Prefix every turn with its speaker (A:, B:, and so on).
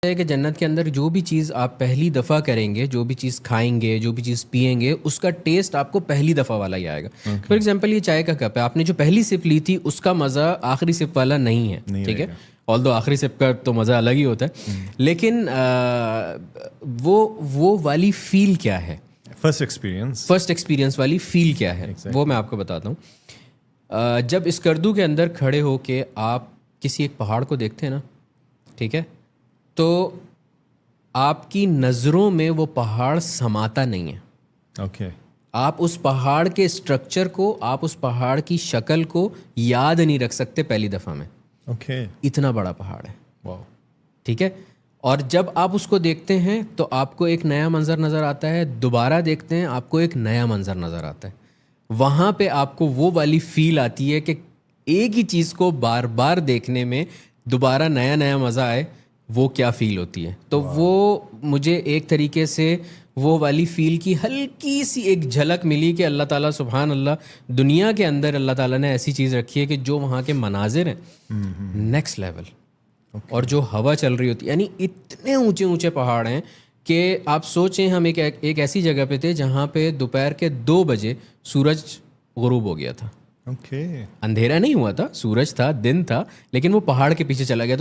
A: ہے کہ جنت کے اندر جو بھی چیز آپ پہلی دفعہ کریں گے، جو بھی چیز کھائیں گے، جو بھی چیز پئیں گے، اس کا ٹیسٹ آپ کو پہلی دفعہ والا ہی آئے گا. فار ایگزامپل یہ چائے کا کپ ہے، آپ نے جو پہلی سپ لی تھی اس کا مزہ آخری سپ والا نہیں ہے. ٹھیک ہے، آلدو آخری سپ کا تو مزہ الگ ہی ہوتا ہے، لیکن وہ والی فیل کیا ہے، فرسٹ ایکسپیرینس والی فیل کیا ہے، وہ میں آپ کو بتاتا ہوں. جب اسکردو کے اندر کھڑے ہو کے آپ کسی ایک پہاڑ کو دیکھتے ہیں نا، ٹھیک ہے، تو آپ کی نظروں میں وہ پہاڑ سماتا نہیں ہے.
B: اوکے،
A: آپ اس پہاڑ کے اسٹرکچر کو، آپ اس پہاڑ کی شکل کو یاد نہیں رکھ سکتے پہلی دفعہ میں.
B: اوکے،
A: اتنا بڑا پہاڑ ہے.
B: واو،
A: ٹھیک ہے، اور جب آپ اس کو دیکھتے ہیں تو آپ کو ایک نیا منظر نظر آتا ہے، دوبارہ دیکھتے ہیں آپ کو ایک نیا منظر نظر آتا ہے. وہاں پہ آپ کو وہ والی فیل آتی ہے کہ ایک ہی چیز کو بار بار دیکھنے میں دوبارہ نیا نیا مزہ آئے، وہ کیا فیل ہوتی ہے. تو وہ مجھے ایک طریقے سے وہ والی فیل کی ہلکی سی ایک جھلک ملی کہ اللہ تعالیٰ سبحان اللہ، دنیا کے اندر اللہ تعالیٰ نے ایسی چیز رکھی ہے کہ جو وہاں کے مناظر ہیں نیکسٹ لیول. اور جو ہوا چل رہی ہوتی ہے، یعنی اتنے اونچے اونچے پہاڑ ہیں کہ آپ سوچیں ہم ایک ایسی جگہ پہ تھے جہاں پہ دوپہر کے 2 بجے سورج غروب ہو گیا تھا.
B: اوکے،
A: اندھیرا نہیں ہوا تھا، سورج تھا، دن تھا، لیکن وہ پہاڑ کے پیچھے چلا گیا.